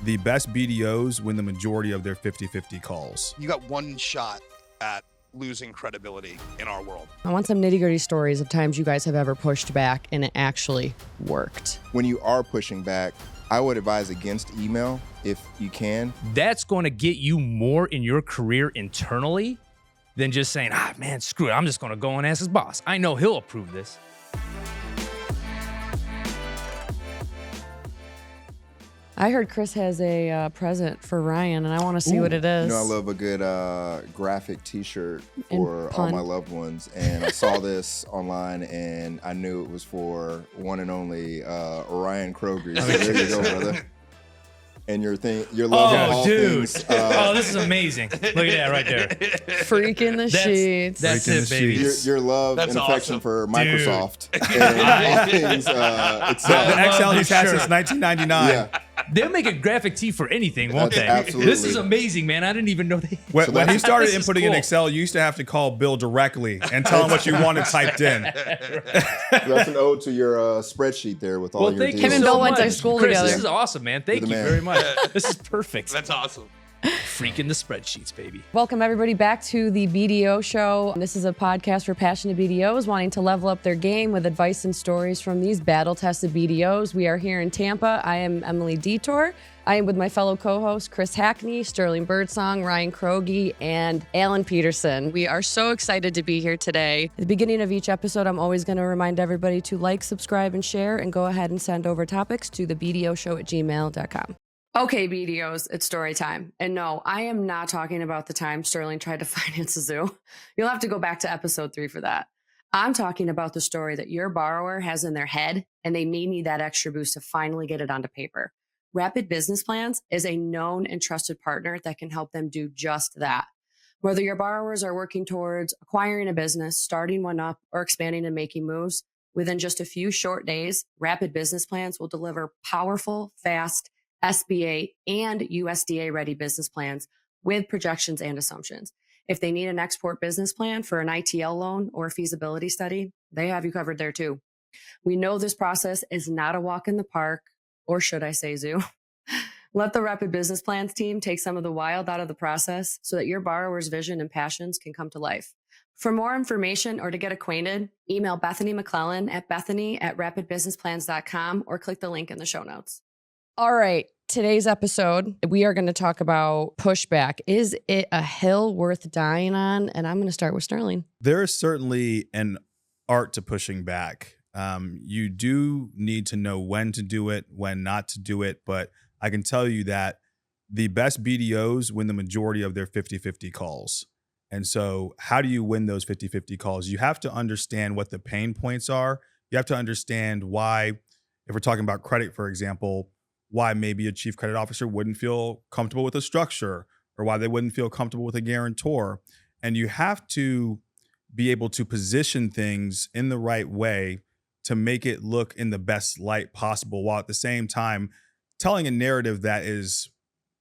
The best BDOs win the majority of their 50-50 calls. You got one shot at losing credibility in our world. I want some nitty-gritty stories of times you guys have ever pushed back and it actually worked. When you are pushing back, I would advise against email if you can. That's going to get you more in your career internally than just saying, man, screw it. I'm just going to go and ask his boss. I know he'll approve this. I heard Chris has a present for Ryan, and I want to see what it is. You know, I love a good graphic T-shirt for all my loved ones, and I saw this online, and I knew it was for one and only Ryan Kroger. So there you go, brother. And your love of all things. This is amazing. Look at that right there. Freaking the sheets. That's it, baby. Your love and affection for Microsoft. And all things Excel. The Excel he's had since 1999. Yeah. They'll make a graphic tee for anything, won't they? Absolutely. This is amazing, man. I didn't even know they... When he started This is inputting in cool. Excel, you used to have to call Bill directly and tell him what you wanted typed in. That's an ode to your spreadsheet there with all your thank deals. you Him and so Bill went to much. school Chris, together. This is awesome, man. Thank You're you the man. very much. This is perfect. That's awesome. Freaking the spreadsheets, baby. Welcome, everybody, back to the BDO Show. This is a podcast for passionate BDOs wanting to level up their game with advice and stories from these battle-tested BDOs. We are here in Tampa. I am Emily Detour. I am with my fellow co-hosts, Chris Hackney, Sterling Birdsong, Ryan Kroge, and Alan Peterson. We are so excited to be here today. At the beginning of each episode, I'm always going to remind everybody to like, subscribe, and share, and go ahead and send over topics to the BDOshow@gmail.com. Okay, BDOs, it's story time. And no, I am not talking about the time Sterling tried to finance a zoo. You'll have to go back to episode 3 for that. I'm talking about the story that your borrower has in their head, and they may need that extra boost to finally get it onto paper. Rapid Business Plans is a known and trusted partner that can help them do just that. Whether your borrowers are working towards acquiring a business, starting one up, or expanding and making moves, within just a few short days, Rapid Business Plans will deliver powerful, fast, SBA and USDA ready business plans with projections and assumptions. If they need an export business plan for an ITL loan or a feasibility study, they have you covered there too. We know this process is not a walk in the park, or should I say zoo. Let the Rapid Business Plans team take some of the wild out of the process so that your borrower's vision and passions can come to life. For more information or to get acquainted, email Bethany McClellan at bethany@rapidbusinessplans.com or click the link in the show notes. All right, today's episode, we are going to talk about pushback. Is it a hill worth dying on? And I'm going to start with Sterling. There is certainly an art to pushing back. You do need to know when to do it, when not to do it. But I can tell you that the best BDOs win the majority of their 50-50 calls. And so how do you win those 50-50 calls? You have to understand what the pain points are. You have to understand why, if we're talking about credit, for example, why maybe a chief credit officer wouldn't feel comfortable with a structure or why they wouldn't feel comfortable with a guarantor. And you have to be able to position things in the right way to make it look in the best light possible, while at the same time telling a narrative that is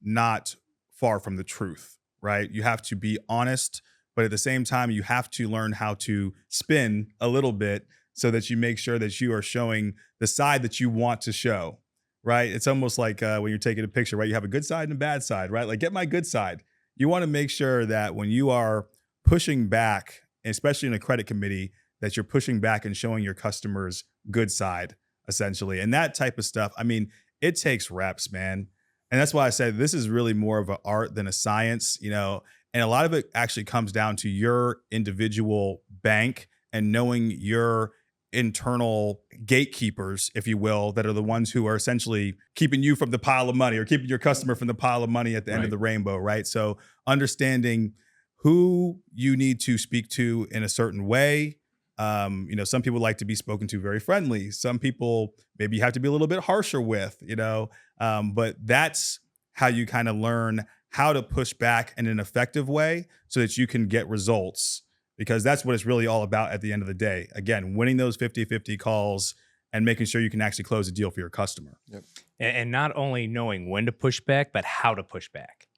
not far from the truth, right? You have to be honest, but at the same time, you have to learn how to spin a little bit so that you make sure that you are showing the side that you want to show. Right? It's almost like when you're taking a picture, right? You have a good side and a bad side, right? Like, get my good side. You want to make sure that when you are pushing back, especially in a credit committee, that you're pushing back and showing your customers good side, essentially. And that type of stuff, I mean, it takes reps, man. And that's why I said this is really more of an art than a science, you know, and a lot of it actually comes down to your individual bank and knowing your internal gatekeepers, if you will, that are the ones who are essentially keeping you from the pile of money or keeping your customer from the pile of money at the end of the rainbow, right? So understanding who you need to speak to in a certain way. You know, some people like to be spoken to very friendly. Some people maybe you have to be a little bit harsher with, you know, but that's how you kind of learn how to push back in an effective way so that you can get results. Because that's what it's really all about at the end of the day. Again, winning those 50-50 calls and making sure you can actually close a deal for your customer. Yep. And not only knowing when to push back, but how to push back.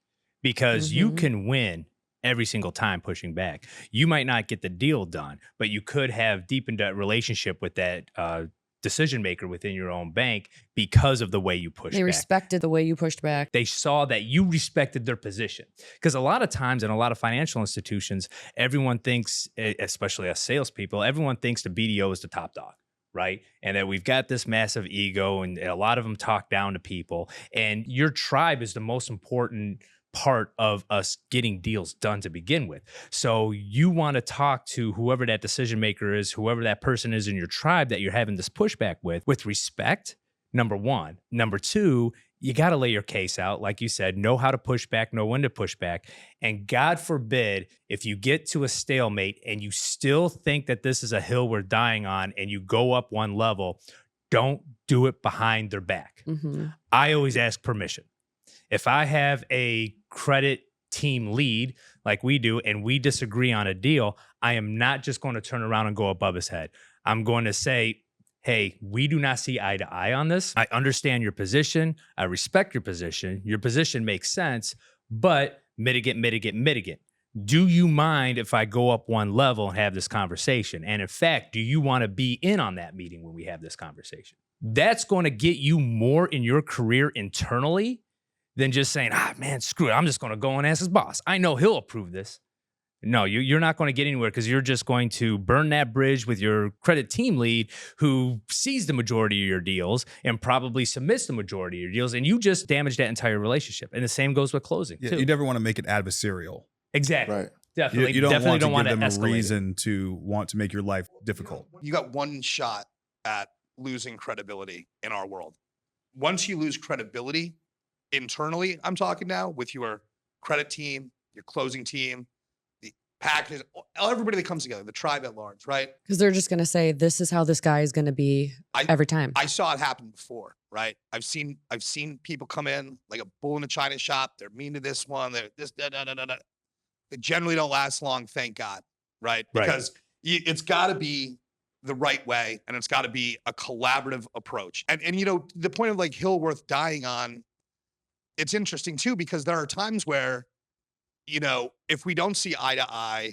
Because you can win every single time pushing back. You might not get the deal done, but you could have deepened that relationship with that decision maker within your own bank because of the way you pushed They back. respected the way you pushed back. They saw that you respected their position. Because a lot of times in a lot of financial institutions, everyone thinks, especially us salespeople, everyone thinks the BDO is the top dog, right? And that we've got this massive ego, and a lot of them talk down to people. And your tribe is the most important part of us getting deals done to begin with. So you want to talk to whoever that decision maker is, whoever that person is in your tribe that you're having this pushback with respect, number one. Number two, you got to lay your case out. Like you said, know how to push back, know when to push back. And God forbid, if you get to a stalemate and you still think that this is a hill we're dying on and you go up one level, don't do it behind their back. I always ask permission. If I have a credit team lead like we do and we disagree on a deal, I am not just going to turn around and go above his head. I'm going to say, hey, we do not see eye to eye on this. I understand your position. I respect your position. Your position makes sense, but mitigate. Do you mind if I go up one level and have this conversation? And in fact, do you want to be in on that meeting when we have this conversation? That's going to get you more in your career internally than just saying, man, screw it. I'm just going to go and ask his boss. I know he'll approve this. No, you're not going to get anywhere because you're just going to burn that bridge with your credit team lead who sees the majority of your deals and probably submits the majority of your deals. And you just damage that entire relationship. And the same goes with closing, too. You never want to make it adversarial. Exactly. Right. Definitely. You don't definitely want to give them a escalate it. reason to want to make your life difficult. You got one shot at losing credibility in our world. Once you lose credibility internally, I'm talking now with your credit team, your closing team, the packages, everybody that comes together, the tribe at large, right? Because they're just going to say, this is how this guy is going to be every time. I saw it happen before, right? I've seen people come in like a bull in a china shop. They're mean to this one. They're this, da, da, da, da, da. They generally don't last long, thank God, right? Because it's got to be the right way, and it's got to be a collaborative approach. And you know, the point of like hill worth dying on, it's interesting too, because there are times where, you know, if we don't see eye to eye,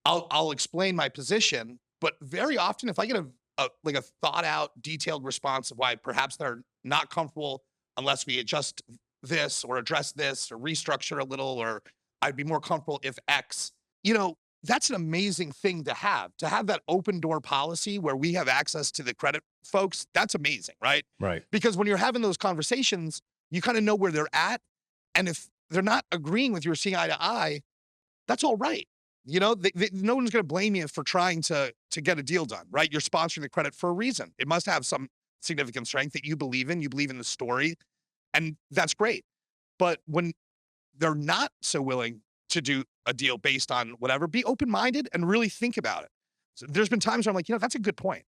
I'll explain my position. But very often, if I get a thought out, detailed response of why perhaps they're not comfortable unless we adjust this or address this or restructure a little, or I'd be more comfortable if X, you know, that's an amazing thing to have that open door policy where we have access to the credit folks. That's amazing, right? Right. Because when you're having those conversations, you kind of know where they're at. And if they're not agreeing with you or seeing eye to eye, that's all right. You know, no one's going to blame you for trying to get a deal done, right? You're sponsoring the credit for a reason. It must have some significant strength that you believe in the story, and that's great. But when they're not so willing to do a deal based on whatever, be open-minded and really think about it. So there's been times where I'm like, you know, that's a good point.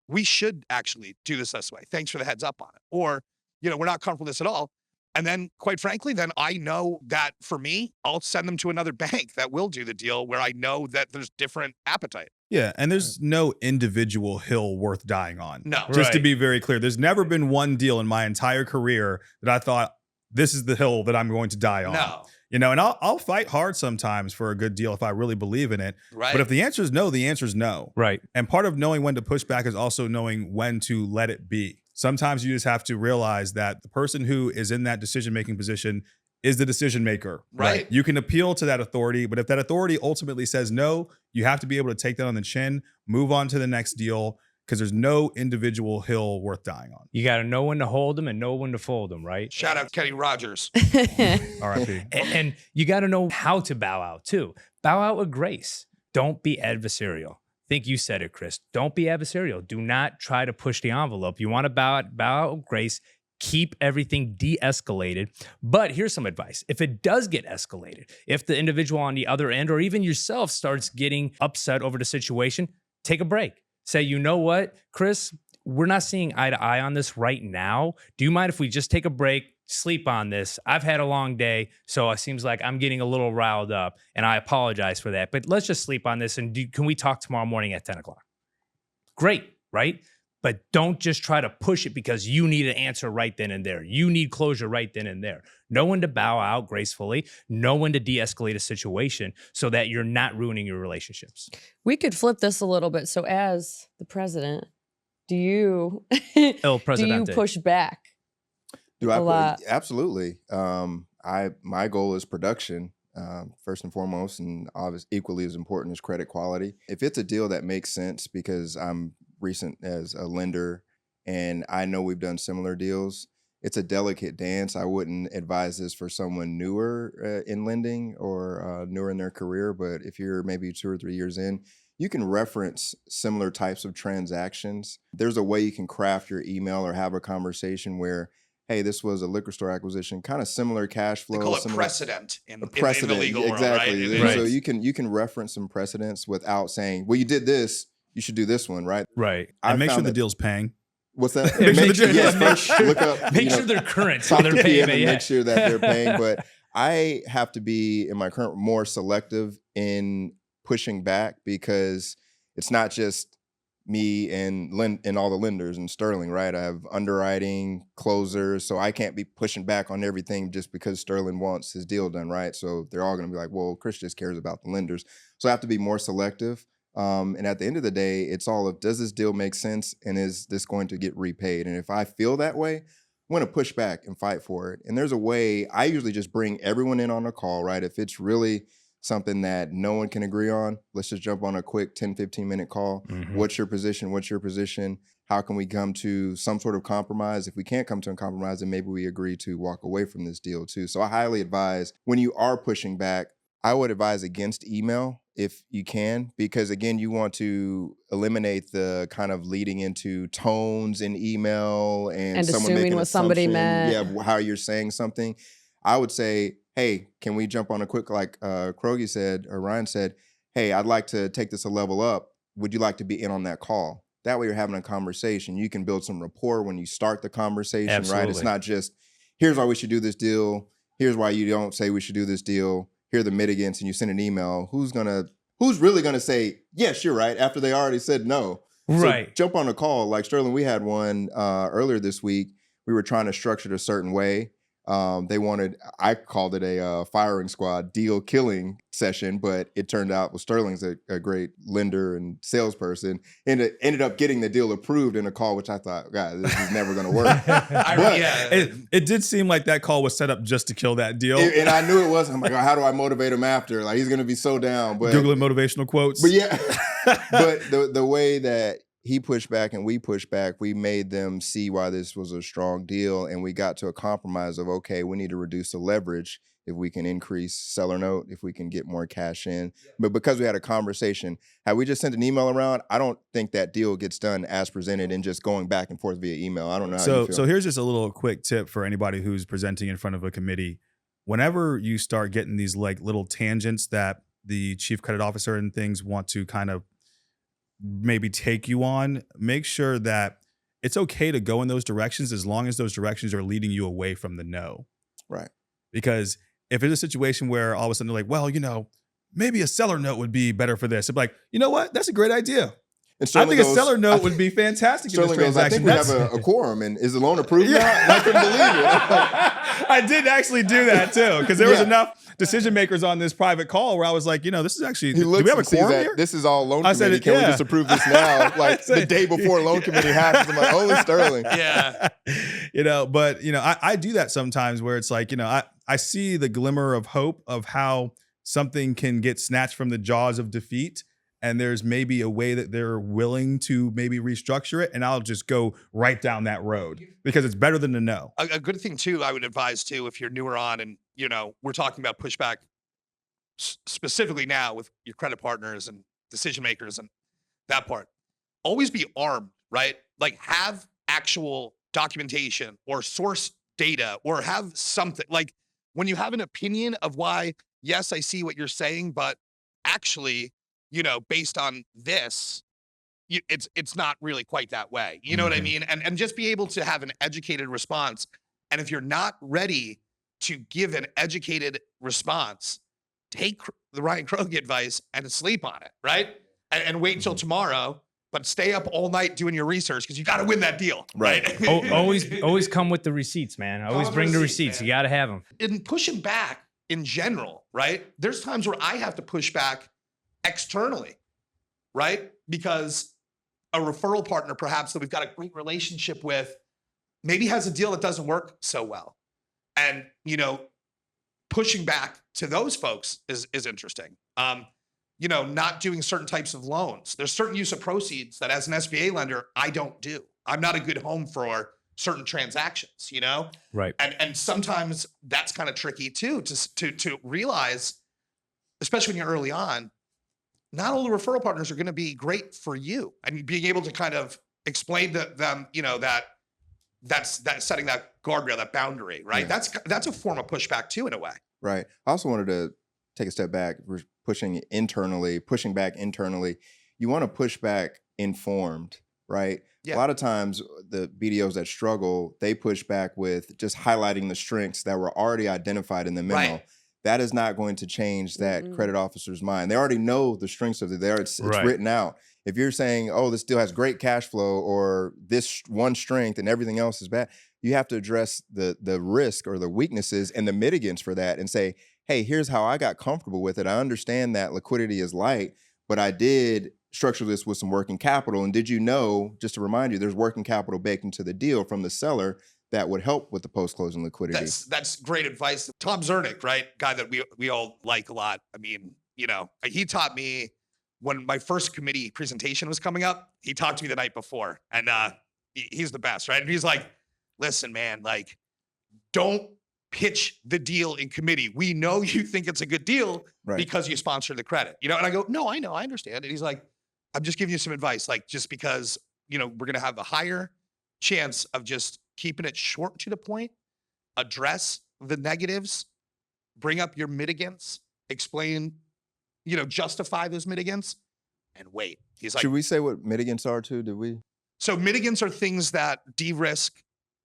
We should actually do this way. Thanks for the heads up on it. Or, you know, we're not comfortable with this at all. And then, quite frankly, then I know that for me, I'll send them to another bank that will do the deal where I know that there's different appetite. Yeah, and there's no individual hill worth dying on. No. Just to be very clear, there's never been one deal in my entire career that I thought, this is the hill that I'm going to die on. No. You know, and I'll fight hard sometimes for a good deal if I really believe in it. Right. But if the answer is no, the answer is no. Right. And part of knowing when to push back is also knowing when to let it be. Sometimes you just have to realize that the person who is in that decision-making position is the decision maker. Right. You can appeal to that authority, but if that authority ultimately says no, you have to be able to take that on the chin, move on to the next deal, because there's no individual hill worth dying on. You got to know when to hold them and know when to fold them, right? Shout out Kenny Rogers. RIP. And you got to know how to bow out too. Bow out with grace. Don't be adversarial. I think you said it, Chris. Don't be adversarial. Do not try to push the envelope. You want to bow out with grace. Keep everything de-escalated. But here's some advice. If it does get escalated, if the individual on the other end or even yourself starts getting upset over the situation, take a break. Say, you know what, Chris, we're not seeing eye to eye on this right now. Do you mind if we just take a break, sleep on this? I've had a long day, so it seems like I'm getting a little riled up, and I apologize for that. But let's just sleep on this, and can we talk tomorrow morning at 10 o'clock? Great, right? But don't just try to push it because you need an answer right then and there. You need closure right then and there. Know when to bow out gracefully. Know when to de-escalate a situation so that you're not ruining your relationships. We could flip this a little bit. So as the president Do you El do Presidente. you push back? Do I A lot. Absolutely. My goal is production, first and foremost, and obviously equally as important as credit quality. If it's a deal that makes sense, because I'm recent as a lender and I know we've done similar deals, it's a delicate dance. I wouldn't advise this for someone newer in lending or newer in their career. But if you're maybe 2 or 3 years in, you can reference similar types of transactions. There's a way you can craft your email or have a conversation where, hey, this was a liquor store acquisition, kind of similar cash flow. They call it similar, precedent in the legal exactly. world, right? So you can reference some precedents without saying, well, you did this, you should do this one, right? Right. And make sure the deal's paying. What's that? Make sure Look up. Make sure they're current. So Talk they're to paying. PM and make sure that they're paying. But I have to be, in my current, more selective in pushing back, because it's not just me and all the lenders and Sterling, right? I have underwriting, closers, so I can't be pushing back on everything just because Sterling wants his deal done, right? So they're all going to be like, well, Chris just cares about the lenders. So I have to be more selective. And at the end of the day, it's all of, does this deal make sense, and is this going to get repaid? And if I feel that way, I'm going to push back and fight for it. And there's a way. I usually just bring everyone in on a call, right? If it's really something that no one can agree on, let's just jump on a quick 10, 15-minute call. Mhm. What's your position? What's your position? How can we come to some sort of compromise? If we can't come to a compromise, then maybe we agree to walk away from this deal too. So I highly advise, when you are pushing back, I would advise against email if you can, because again, you want to eliminate the kind of leading into tones in email and someone assuming making what somebody assumption, meant. yeah, how you're saying something. I would say, hey, can we jump on a quick, like Krogi said, or Ryan said, hey, I'd like to take this a level up. Would you like to be in on that call? That way you're having a conversation. You can build some rapport when you start the conversation, Absolutely. right? It's not just, here's why we should do this deal. Here's why you don't say we should do this deal. Here are the mitigants, and you send an email. Who's really gonna say, yes, you're right, after they already said no? Right. So jump on a call. Like Sterling, we had one earlier this week. We were trying to structure it a certain way. I called it a firing squad deal killing session, but it turned out, well, Sterling's a great lender and salesperson, and it ended up getting the deal approved in a call, which I thought, God, this is never going to work. It did seem like that call was set up just to kill that deal. And I knew it was. I'm like, oh, how do I motivate him after? Like, he's going to be so down. But Googling motivational quotes. But yeah, but the way that he pushed back and we pushed back, we made them see why this was a strong deal, and we got to a compromise of, okay, we need to reduce the leverage if we can increase seller note, if we can get more cash in. But because we had a conversation, had we just sent an email around, I don't think that deal gets done as presented and just going back and forth via email. I don't know how you feel. So here's just a little quick tip for anybody who's presenting in front of a committee. Whenever you start getting these like little tangents that the chief credit officer and things want to kind of maybe take you on, make sure that it's okay to go in those directions as long as those directions are leading you away from the no. Right. Because if it's a situation where all of a sudden they're like, well, maybe a seller note would be better for this. I'm like, you know what? That's a great idea. I think a seller note would be fantastic in this transaction. I think we have a quorum, and is the loan approved now? I couldn't believe it. I did actually do that too, because there was enough decision makers on this private call where I was like, this is actually, do we have a quorum here? This is all loan committee. Can we just approve this now? Like the day before loan committee happens, I'm like, holy Sterling. Yeah. But I do that sometimes where it's like, I see the glimmer of hope of how something can get snatched from the jaws of defeat. And there's maybe a way that they're willing to maybe restructure it. And I'll just go right down that road because it's better than to know. A good thing too, I would advise too, if you're newer on and, we're talking about pushback specifically now with your credit partners and decision makers and that part, always be armed, right? Like have actual documentation or source data or have something. Like when you have an opinion of why, yes, I see what you're saying, but actually, based on this, it's not really quite that way. You know what I mean? And just be able to have an educated response. And if you're not ready to give an educated response, take the Ryan Krogi advice and sleep on it, right? And wait until tomorrow, but stay up all night doing your research because you got to win that deal, right? always come with the receipts, man. Always bring the receipts. Man. You got to have them. In pushing back in general, right? There's times where I have to push back externally, right? Because a referral partner, perhaps that we've got a great relationship with, maybe has a deal that doesn't work so well. And, pushing back to those folks is interesting. Not doing certain types of loans. There's certain use of proceeds that as an SBA lender, I don't do. I'm not a good home for certain transactions, Right. And sometimes that's kind of tricky too, to realize, especially when you're early on, not all the referral partners are going to be great for you. And being able to kind of explain to them, that's setting that guardrail, that boundary, right? Yeah. That's a form of pushback too, in a way. Right. I also wanted to take a step back. We're pushing back internally. You want to push back informed, right? Yeah. A lot of times the BDOs that struggle, they push back with just highlighting the strengths that were already identified in the memo. Right. That is not going to change that credit officer's mind. They already know the strengths of it there. It's written out. If you're saying, oh, this deal has great cash flow or this one strength and everything else is bad, you have to address the risk or the weaknesses and the mitigants for that and say, hey, here's how I got comfortable with it. I understand that liquidity is light, but I did structure this with some working capital. And did you know, just to remind you, there's working capital baked into the deal from the seller that would help with the post-closing liquidity. That's great advice. Tom Zernick, right? Guy that we all like a lot. I mean, he taught me when my first committee presentation was coming up, he talked to me the night before, and he's the best, right? And he's like, listen, man, like, don't pitch the deal in committee. We know you think it's a good deal because you sponsor the credit, and I go, no, I know, I understand. And he's like, I'm just giving you some advice, like, just because, we're going to have a higher chance of just keeping it short to the point, address the negatives, bring up your mitigants, explain, justify those mitigants, and wait. He's like, should we say what mitigants are too? Did we? So mitigants are things that de-risk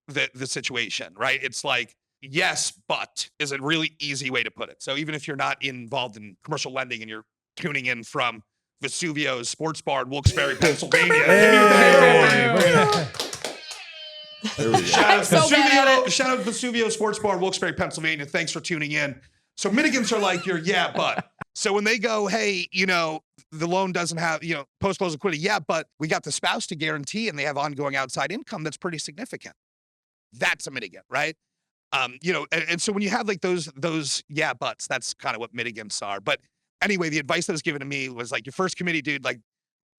the situation, right? It's like, yes, but is a really easy way to put it. So even if you're not involved in commercial lending and you're tuning in from Vesuvio's Sports Bar in Wilkes-Barre, Pennsylvania. Shout out Vesuvio Sports Bar, Wilkes-Barre, Pennsylvania. Thanks for tuning in. So mitigants are like your but. So when they go, hey, the loan doesn't have, post-close liquidity, but we got the spouse to guarantee and they have ongoing outside income that's pretty significant. That's a mitigant, right? And so when you have like those buts, that's kind of what mitigants are. But anyway, the advice that was given to me was like, your first committee, dude, like,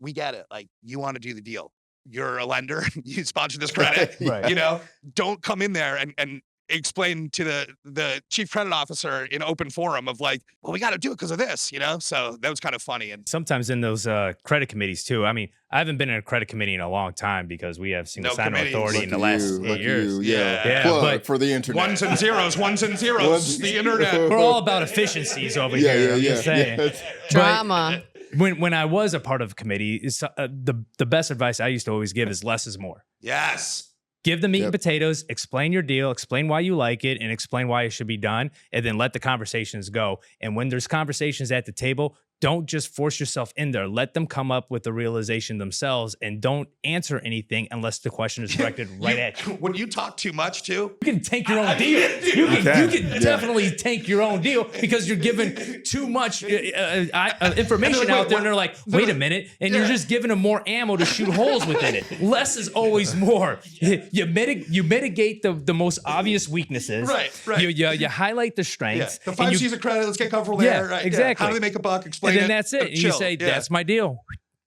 we get it. Like, you want to do the deal. You're a lender. You sponsor this credit. Right. Don't come in there and explain to the chief credit officer in open forum of like, well, we got to do it because of this, So that was kind of funny. And sometimes in those credit committees too. I mean, I haven't been in a credit committee in a long time because we have single sign-on authority in the last 8 years. Yeah. But for the internet. Ones and zeros. The internet. We're all about efficiencies over here. I'm just saying. Drama. When I was a part of a committee, the best advice I used to always give is less is more. Yes. Give the meat and potatoes, explain your deal, explain why you like it, and explain why it should be done, and then let the conversations go. And when there's conversations at the table, don't just force yourself in there. Let them come up with the realization themselves, and don't answer anything unless the question is directed right at you. When you talk too much, too, you can tank your own deal. You can definitely tank your own deal because you're giving too much information out there, and they're like, wait a minute, and you're just giving them more ammo to shoot holes within it. Less is always more. You mitigate the most obvious weaknesses. Right. You highlight the strengths. The 5 C's of credit. Let's get comfortable there. Right. Exactly. How do they make a buck? Explain and then it. that's it. And you say, that's my deal.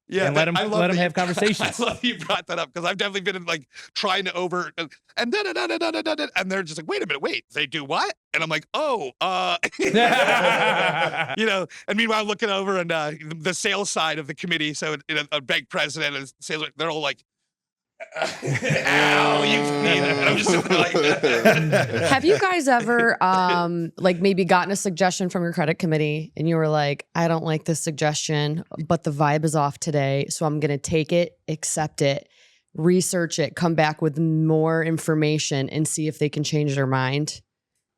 Yeah, and let them have conversations. I love you brought that up because I've definitely been in like trying to and they're just like, wait a minute, they do what? And I'm like, and meanwhile looking over and the sales side of the committee, so a bank president and sales, they're all like, ow, you need it. And I'm just like, have you guys ever like maybe gotten a suggestion from your credit committee and you were like, I don't like this suggestion, but the vibe is off today, so I'm gonna take it, accept it, research it, come back with more information and see if they can change their mind?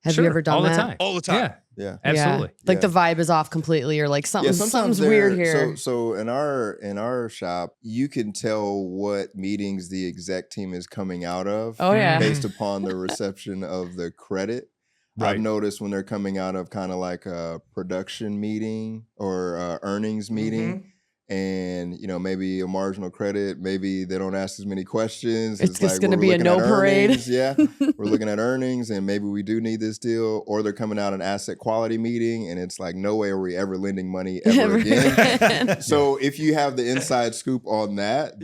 Have you ever done that? All the time. Yeah. Absolutely. Like the vibe is off completely, or like something's weird here. So in our shop, you can tell what meetings the exec team is coming out of based upon the reception of the credit. Right. I've noticed when they're coming out of kind of like a production meeting or earnings meeting, and maybe a marginal credit, maybe they don't ask as many questions. It's just like going to we're be a looking no at parade. earnings. Yeah, we're looking at earnings, and maybe we do need this deal, or they're coming out an asset quality meeting, and it's like, no way are we ever lending money ever again. So if you have the inside scoop on that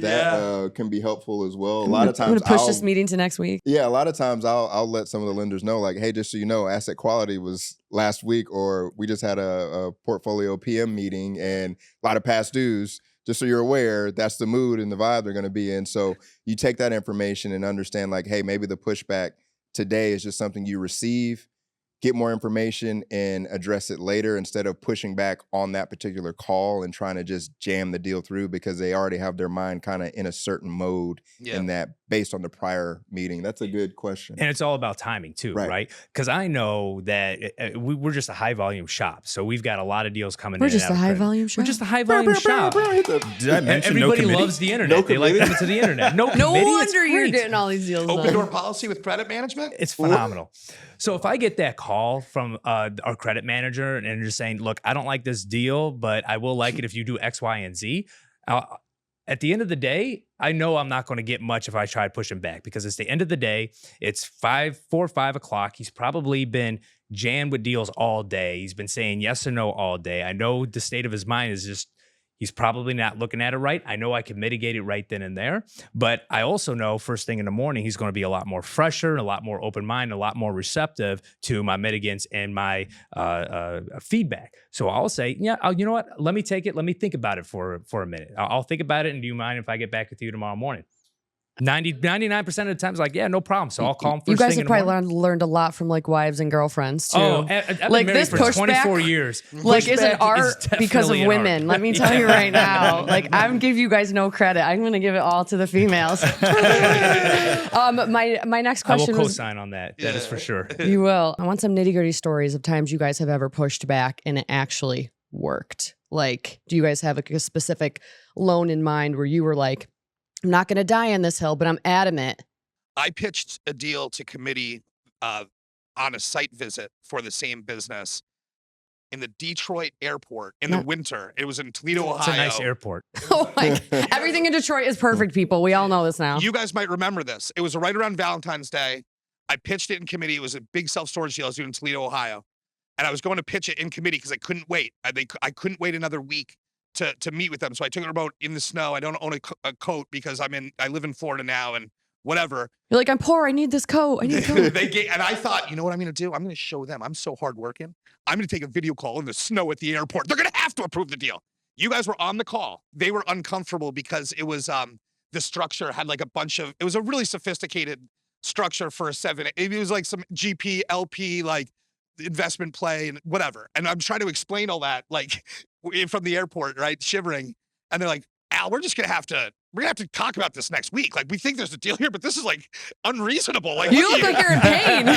can be helpful as well. A lot of times, I'm going to push this meeting to next week. Yeah, a lot of times I'll let some of the lenders know, like, hey, just so you know, asset quality was last week, or we just had a portfolio PM meeting and a lot of past dues. Just so you're aware, that's the mood and the vibe they're going to be in. So you take that information and understand, like, hey, maybe the pushback today is just something you receive, get more information, and address it later instead of pushing back on that particular call and trying to just jam the deal through because they already have their mind kind of in a certain mode in that based on the prior meeting. That's a good question. And it's all about timing too, right? Because I know that we're just a high volume shop. So we've got a lot of deals coming in. We're just a high volume shop. We're just a high volume shop. Did I mention Everybody no loves the internet. They like coming to the internet. No wonder you're getting all these deals Open done. door policy with credit management? It's phenomenal. So if I get that call from our credit manager and just saying, look, I don't like this deal, but I will like it if you do X, Y, and Z. At the end of the day, I know I'm not going to get much if I try pushing back because it's the end of the day. It's 4 or 5 o'clock. He's probably been jammed with deals all day. He's been saying yes or no all day. I know the state of his mind is just, he's probably not looking at it right. I know I can mitigate it right then and there, but I also know first thing in the morning, he's going to be a lot more fresher, a lot more open-minded, a lot more receptive to my mitigants and my feedback. So I'll say, yeah, you know what? Let me take it. Let me think about it for a minute. I'll think about it. And do you mind if I get back with you tomorrow morning? 99% of the time, it's like, yeah, no problem. So I'll call him first You guys thing have in the probably morning. learned a lot from like wives and girlfriends too. Oh, I've been like married this for pushback, 24 years. Like is an Pushback art because of definitely an women. art. Let me tell you right now. Like I'm gonna give you guys no credit. I'm gonna give it all to the females. My next I will question was, co-sign on that. That is for sure. you will. I want some nitty-gritty stories of times you guys have ever pushed back and it actually worked. Like, do you guys have a specific loan in mind where you were like, I'm not going to die on this hill, but I'm adamant? I pitched a deal to committee on a site visit for the same business in the Detroit airport in the winter. It was in Toledo, Ohio. It's a nice airport. Oh my, everything in Detroit is perfect, people. We all know this now. You guys might remember this. It was right around Valentine's Day. I pitched it in committee. It was a big self-storage deal I was doing in Toledo, Ohio. And I was going to pitch it in committee because I couldn't wait. I couldn't wait another week to meet with them. So I took a remote in the snow. I don't own a coat because I live in Florida now and whatever. You're like, I'm poor. I need this coat. I need a coat. And I thought, you know what I'm going to do? I'm going to show them. I'm so hardworking. I'm going to take a video call in the snow at the airport. They're going to have to approve the deal. You guys were on the call. They were uncomfortable because it was the structure had like a bunch of, it was a really sophisticated structure for a 7. It was like some GP, LP, like investment play and whatever. And I'm trying to explain all that like from the airport, right? Shivering. And they're like, Al, we're gonna have to talk about this next week. Like, we think there's a deal here, but this is like unreasonable. Like, you look like you're in pain.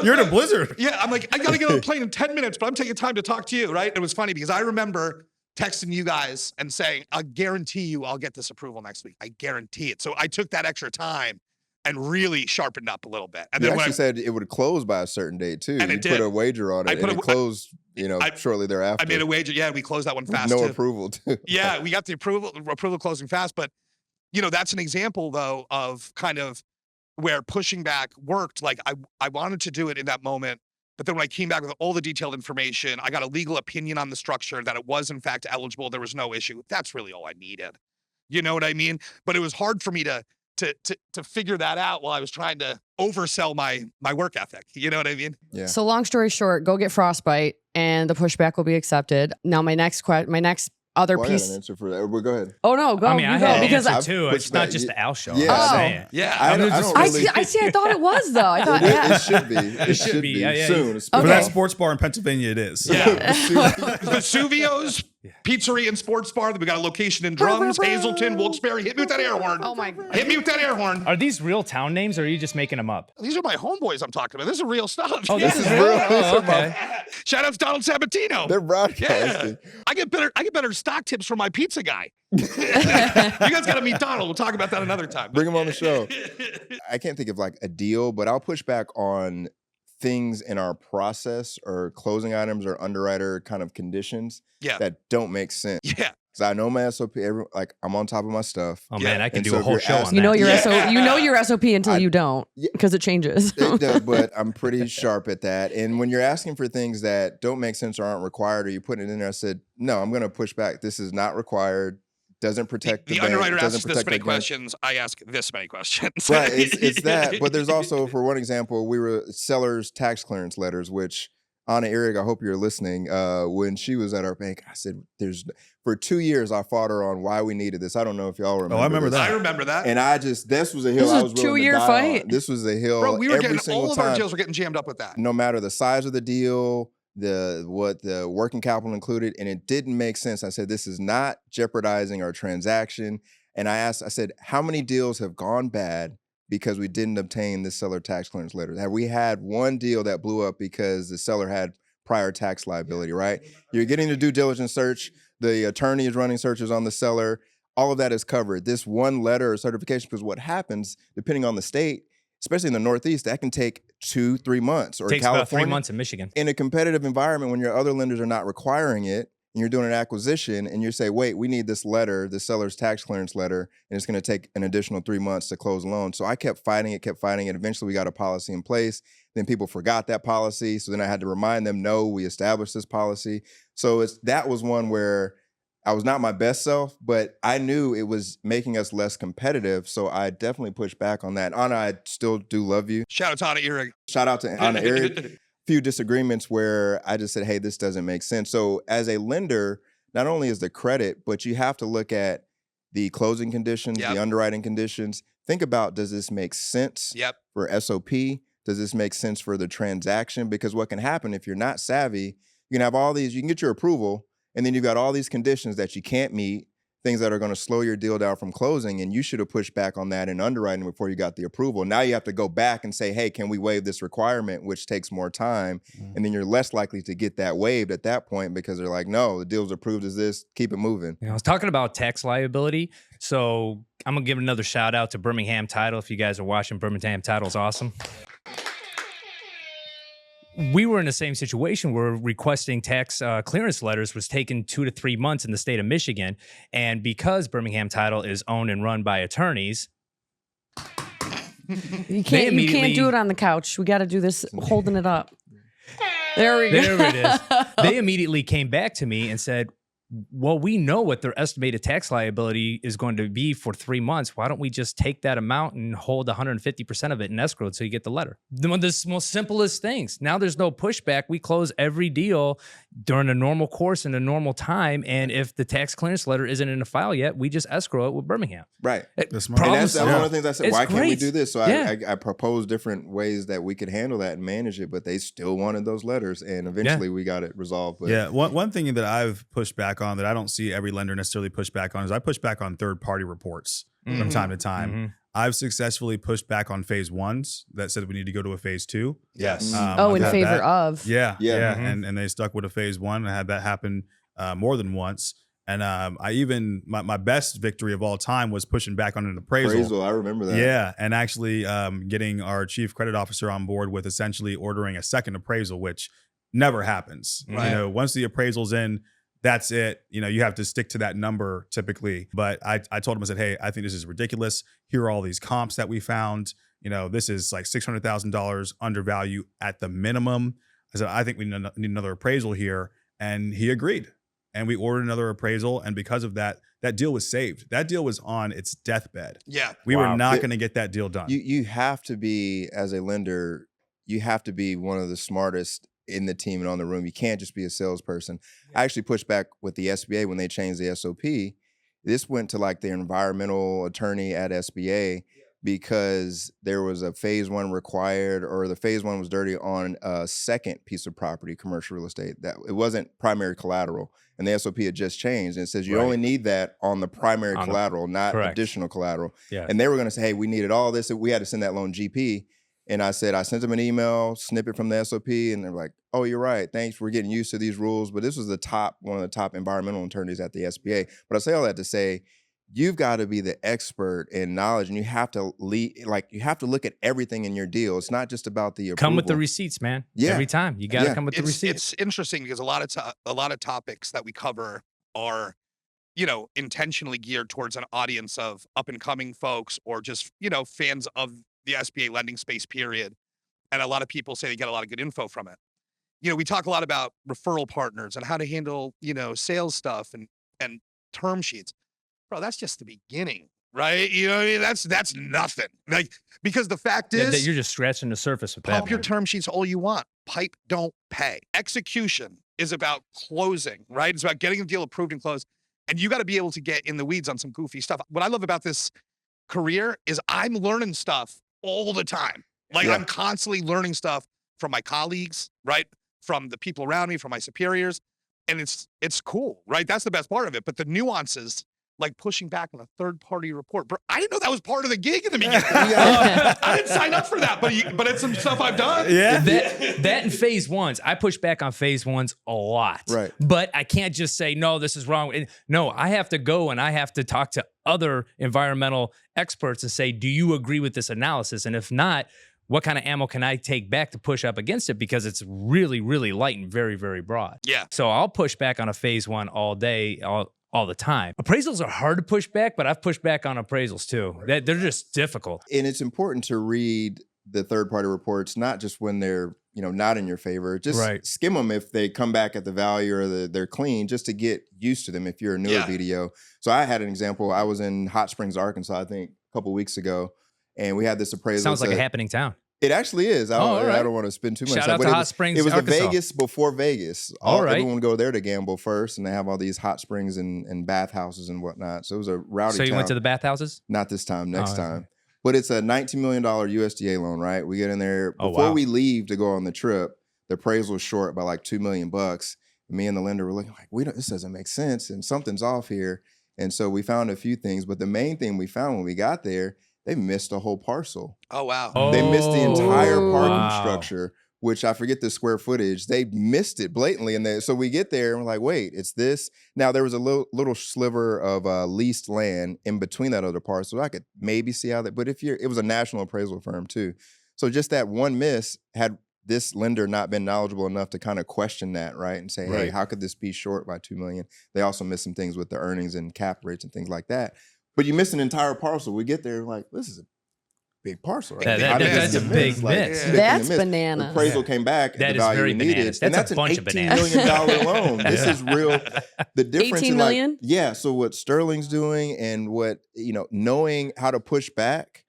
You're in a blizzard. Yeah, I'm like, I gotta get on a plane in 10 minutes, but I'm taking time to talk to you, right? It was funny because I remember texting you guys and saying, I guarantee you I'll get this approval next week. I guarantee it. So I took that extra time and really sharpened up a little bit. And you then actually said it would close by a certain date too. And you it did. put a wager on it, and it closed, shortly thereafter. I made a wager. Yeah, we closed that one fast. No too. approval too. Yeah, we got the approval closing fast. But that's an example though of kind of where pushing back worked. Like I wanted to do it in that moment, but then when I came back with all the detailed information, I got a legal opinion on the structure that it was in fact eligible. There was no issue. That's really all I needed. You know what I mean? But it was hard for me to figure that out while I was trying to oversell my work ethic. You know what I mean? Yeah. So long story short, go get frostbite and the pushback will be accepted. Now my next other Well, piece. I had an answer for that. Well, go ahead. Oh no, go. I mean, you I go, had an because answer too. It's not just the Al show. Yeah, Oh. saying. Yeah. I don't really. I see. I thought it was though. I thought It should be. It should be Yeah, soon. For Okay. that sports bar in Pennsylvania, it is. Yeah. Vesuvio's Pizzeria and Sports Bar. We got a location in Drums, Hazleton, Wilkes-Barre. Hit me with that air horn. Oh my God. Hit me with that air horn. Are these real town names or are you just making them up? These are my homeboys I'm talking about. This is real stuff. Oh, this is Yeah. real? Oh, okay. Shout out to Donald Sabatino. They're broadcasting. Yeah. I get better stock tips from my pizza guy. You guys got to meet Donald. We'll talk about that another time. Bring him on the show. I can't think of like a deal, but I'll push back on things in our process or closing items or underwriter kind of conditions Yeah. that don't make sense. Yeah. because I know my SOP. Like I'm on top of my stuff. Oh man, I can And do so a if whole you're show on asking- You know that. your Yeah. SOP. You know your SOP until you don't, Yeah. because it changes. It does, but I'm pretty sharp at that. And when you're asking for things that don't make sense or aren't required, or you're putting it in there, I said, no, I'm going to push back. This is not required. Doesn't protect The bank, underwriter doesn't asks this protect many the bank. questions. I ask this many questions. Right, it's that. But there's also, for one example, we were sellers tax clearance letters, which Anna Erig, I hope you're listening. When she was at our bank, I said, for 2 years, I fought her on why we needed this. I don't know if y'all remember. I remember this. that. I remember that. And this was a hill This I was was willing to 2-year die fight. on. This was a hill Bro, we were every getting single all of time. our deals were getting jammed up with that. No matter the size of the deal, what the working capital included, and it didn't make sense. I said, this is not jeopardizing our transaction. And I said, how many deals have gone bad because we didn't obtain the seller tax clearance letter? Have we had one deal that blew up because the seller had prior tax liability, right? You're getting the due diligence search. The attorney is running searches on the seller. All of that is covered. This one letter or certification, because what happens, depending on the state, especially in the Northeast, that can take 2-3 months. Or Takes California, about 3 months in Michigan. in a competitive environment when your other lenders are not requiring it, and you're doing an acquisition, and you say, wait, we need this letter, the seller's tax clearance letter, and it's going to take an additional 3 months to close a loan. So I kept fighting it. Eventually we got a policy in place. Then people forgot that policy. So then I had to remind them, no, we established this policy. So that was one where I was not my best self, but I knew it was making us less competitive. So I definitely pushed back on that. Anna, I still do love you. Shout out to Anna Erig. Shout out to Anna Erig. Few disagreements where I just said, hey, this doesn't make sense. So as a lender, not only is the credit, but you have to look at the closing conditions, Yep. the underwriting conditions. Think about, does this make sense Yep. for SOP? Does this make sense for the transaction? Because what can happen if you're not savvy, you can have all these, you can get your approval, and then you've got all these conditions that you can't meet, things that are going to slow your deal down from closing, and you should have pushed back on that in underwriting before you got the approval. Now you have to go back and say, hey, can we waive this requirement, which takes more time, and then you're less likely to get that waived at that point because they're like, no, the deal's approved as this, keep it moving. I was talking about tax liability. So I'm going to give another shout out to Birmingham Title. If you guys are watching, Birmingham Title is awesome. We were in the same situation where requesting tax clearance letters was taking 2 to 3 months in the state of Michigan. And because Birmingham Title is owned and run by attorneys, You can't do it on the couch. We got to do this holding it up. There we go. there it is. They immediately came back to me and said, well, we know what their estimated tax liability is going to be for 3 months. Why don't we just take that amount and hold 150% of it in escrow until you get the letter? The most simplest things. Now there's no pushback. We close every deal during the normal course in the normal time. And if the tax clearance letter isn't in the file yet, we just escrow it with Birmingham. Right. That's smart. And Problem that's one of the things I said, It's why can't we great. do this? So Yeah. I proposed different ways that we could handle that and manage it, but they still wanted those letters. And eventually we got it resolved. But Yeah, one thing that I've pushed back on that I don't see every lender necessarily push back on is I push back on third-party reports from time to time. Mhm. I've successfully pushed back on phase ones that said we need to go to a phase 2. Yes. Oh, I've in had favor that. of. Yeah, Yeah. yeah, Mhm. and they stuck with a phase 1. I had that happen more than once. And I even my best victory of all time was pushing back on an appraisal. I remember that. Yeah, and actually getting our chief credit officer on board with essentially ordering a second appraisal, which never happens. Right. You know, once the appraisal's in, that's it. You know, you have to stick to that number typically. But I told him, I said, hey, I think this is ridiculous. Here are all these comps that we found. You know, this is like $600,000 undervalue at the minimum. I said, I think we need another appraisal here. And he agreed. And we ordered another appraisal. And because of that, that deal was saved. That deal was on its deathbed. Yeah. We Wow. were not going to get that deal done. You have to be, as a lender, you have to be one of the smartest in the team and on the room. You can't just be a salesperson. I actually pushed back with the SBA when they changed the SOP. This went to like the environmental attorney at SBA because there was a phase 1 required, or the phase 1 was dirty on a second piece of property, commercial real estate. That it wasn't primary collateral, and the SOP had just changed. And it says you Right. only need that on the primary On the- collateral, not correct. additional collateral. Yeah. And they were going to say, hey, we needed all this. We had to send that loan GP. And I said, I sent them an email, snippet from the SOP, and they're like, oh, you're right. Thanks. We're getting used to these rules. But this was one of the top environmental attorneys at the SBA. But I say all that to say, you've got to be the expert in knowledge, and you have to you have to look at everything in your deal. It's not just about the approval. Come with the receipts, man. Yeah. Every time. You got to Yeah. come with the receipts. It's interesting because a lot of topics that we cover are, intentionally geared towards an audience of up and coming folks or just, fans of the SBA lending space, period. And a lot of people say they get a lot of good info from it. We talk a lot about referral partners and how to handle, sales stuff and term sheets. Bro, that's just the beginning, right? You know what I mean? That's nothing. Like, because the fact is that you're just scratching the surface with that. Pump your term sheets all you want. Pipe don't pay. Execution is about closing, right? It's about getting the deal approved and closed. And you got to be able to get in the weeds on some goofy stuff. What I love about this career is I'm learning stuff all the time. Like I'm constantly learning stuff from my colleagues, right? From the people around me, from my superiors. And it's cool, right? That's the best part of it. But the nuances, like pushing back on a third-party report. Bro, I didn't know that was part of the gig in the beginning. I didn't sign up for that, but it's some stuff I've done. Yeah. That in phase ones, I push back on phase ones a lot. Right. But I can't just say, no, this is wrong. No, I have to go and I have to talk to other environmental experts and say, do you agree with this analysis? And if not, what kind of ammo can I take back to push up against it? Because it's really, really light and very, very broad. Yeah. So I'll push back on a phase one all day, all the time. Appraisals are hard to push back, but I've pushed back on appraisals too. They're just difficult. And it's important to read the third-party reports, not just when they're not in your favor. Just skim them if they come back at the value or they're clean, just to get used to them if you're a newer BDO. So I had an example. I was in Hot Springs, Arkansas, I think a couple weeks ago, and we had this appraisal. Sounds like a happening town. It actually is. I don't want to spend too much time. Shout out to Hot Springs, It was Arkansas. the Vegas before Vegas. Everyone would go there to gamble first, and they have all these hot springs and bathhouses and whatnot. So it was a rowdy So you town. went to the bathhouses? Not this time, next time. But it's a $19 million USDA loan, right? We get in there. Before we leave to go on the trip, the appraisal was short by like $2 million. Me and the lender were looking like, this doesn't make sense, and something's off here. And so we found a few things. But the main thing we found when we got there, they missed a whole parcel. Oh, wow. They missed the entire parking structure, which I forget the square footage. They missed it blatantly. And so we get there and we're like, wait, it's this. Now, there was a little sliver of leased land in between that other parcel. I could maybe see how that, but it was a national appraisal firm too. So just that one miss, had this lender not been knowledgeable enough to kind of question that, right? And say, hey, how could this be short by $2 million? They also missed some things with the earnings and cap rates and things like that. But you miss an entire parcel. We get there like, this is a big parcel. Right? That's a big miss. That's banana. The appraisal came back at that the value very needed. bananas. And That's a bunch an of $18 bananas. million loan. This is real. The difference 18 in million? So what Sterling's doing and what, knowing how to push back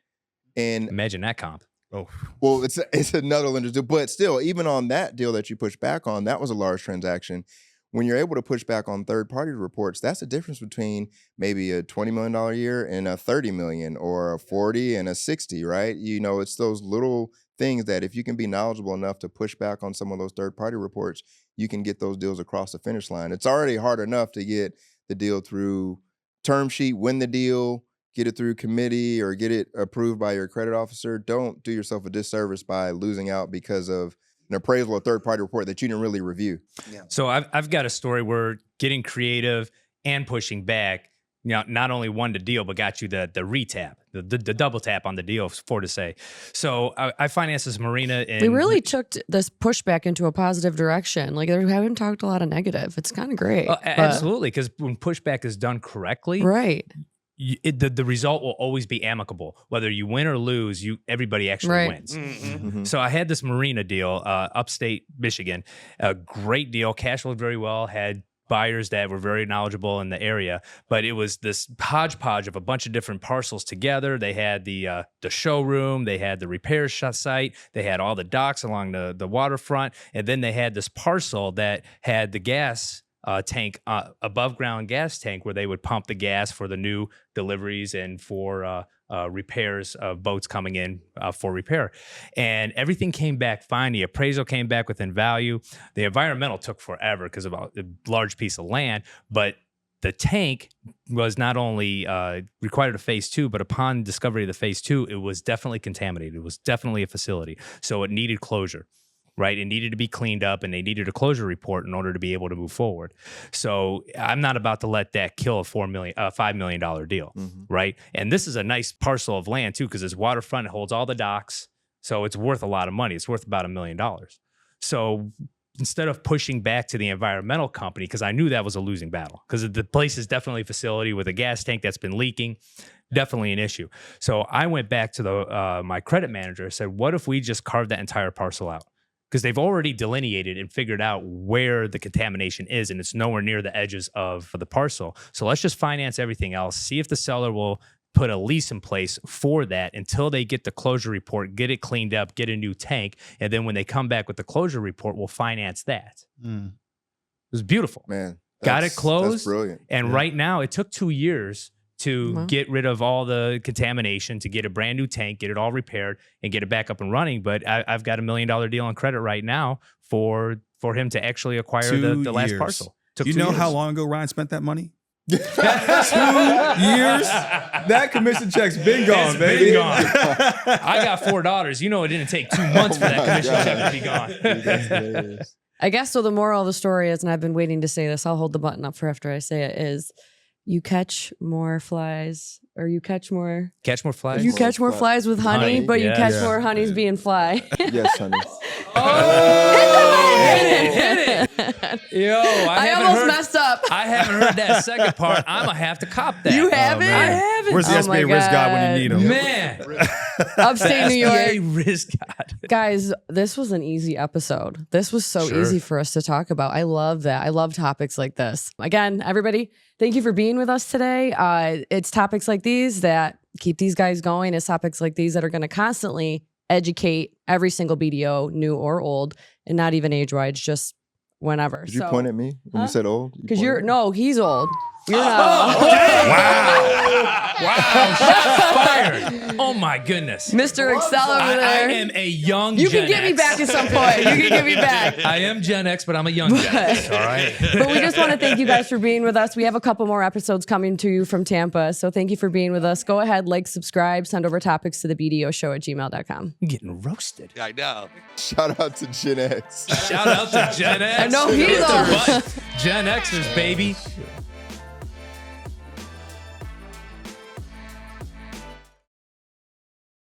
and Imagine that comp. Oh, well, it's another lender too. But still, even on that deal that you pushed back on, that was a large transaction. When you're able to push back on third-party reports, that's the difference between maybe a $20 million a year and a $30 million, or a 40 and a 60, right? It's those little things that if you can be knowledgeable enough to push back on some of those third-party reports, you can get those deals across the finish line. It's already hard enough to get the deal through term sheet, win the deal, get it through committee, or get it approved by your credit officer. Don't do yourself a disservice by losing out because of an appraisal or third-party report that you didn't really review. Yeah. So I've got a story where getting creative and pushing back, not only won the deal, but got you the retap, the double tap on the deal, for to say. So I financed this marina. We really chucked this pushback into a positive direction. Like, we haven't talked a lot of negative. It's kind of great. Absolutely, because when pushback is done correctly, right. The result will always be amicable. Whether you win or lose, everybody actually wins. Mm-hmm. So I had this marina deal, upstate Michigan, a great deal. Cash flowed very well. Had buyers that were very knowledgeable in the area, but it was this hodgepodge of a bunch of different parcels together. They had the showroom, they had the repair site, they had all the docks along the waterfront, and then they had this parcel that had the gas tank, above ground gas tank, where they would pump the gas for the new deliveries and for repairs of boats coming in for repair. And everything came back fine. The appraisal came back within value. The environmental took forever because of a large piece of land, but the tank was not only required a phase 2, but upon discovery of the phase 2, it was definitely contaminated. It was definitely a facility. So it needed closure. Right, it needed to be cleaned up, and they needed a closure report in order to be able to move forward. So I'm not about to let that kill a $5 million deal, right? And this is a nice parcel of land too, because it's waterfront. It holds all the docks, so it's worth a lot of money. It's worth about $1 million. So instead of pushing back to the environmental company, because I knew that was a losing battle, because the place is definitely a facility with a gas tank that's been leaking, definitely an issue. So I went back to my credit manager and said, what if we just carve that entire parcel out? Because they've already delineated and figured out where the contamination is, and it's nowhere near the edges of the parcel. So let's just finance everything else, see if the seller will put a lease in place for that until they get the closure report, get it cleaned up, get a new tank, and then when they come back with the closure report, we'll finance that. It was beautiful. Man, got it closed. That's brilliant. And right now, it took 2 years to get rid of all the contamination, to get a brand new tank, get it all repaired, and get it back up and running. But I've got $1 million deal on credit right now for him to actually acquire the last parcel. Do you know how long ago Ryan spent that money? 2 years? That commission check's been gone, baby. Been gone. I got 4 daughters. You know, it didn't take 2 months for that commission check to be gone. I guess so. The moral of the story is, and I've been waiting to say this, I'll hold the button up for after I say it, is you catch more flies, or you catch more flies. You catch more flies with honey, but you catch more honeys being fly. Yes, honey. Hit it. Yo, I almost messed up. I haven't heard that second part. I'm going to have to cop that. You haven't? I haven't. Where's the SBA risk guy when you need him? Man. Upstate New York. SBA risk god. Guys, this was an easy episode. This was so easy for us to talk about. I love that. I love topics like this. Again, everybody, thank you for being with us today. It's topics like these that keep these guys going. It's topics like these that are going to constantly educate every single BDO, new or old, and not even age-wise, just whenever. Did you point at me when you said old? Because he's old. You're not. Wow. Shots fired. Oh my goodness. Mr. Excel over there. I am a young You Gen can get me X. back at some point. You can get me back. I am Gen X, but I'm a young Gen X, all right? But we just want to thank you guys for being with us. We have a couple more episodes coming to you from Tampa. So thank you for being with us. Go ahead, like, subscribe, send over topics to the BDO Show at gmail.com. I'm getting roasted. I know. Shout out to Gen X. Shout out to Gen X. I know he's Hit the on. button. Gen Xers, baby.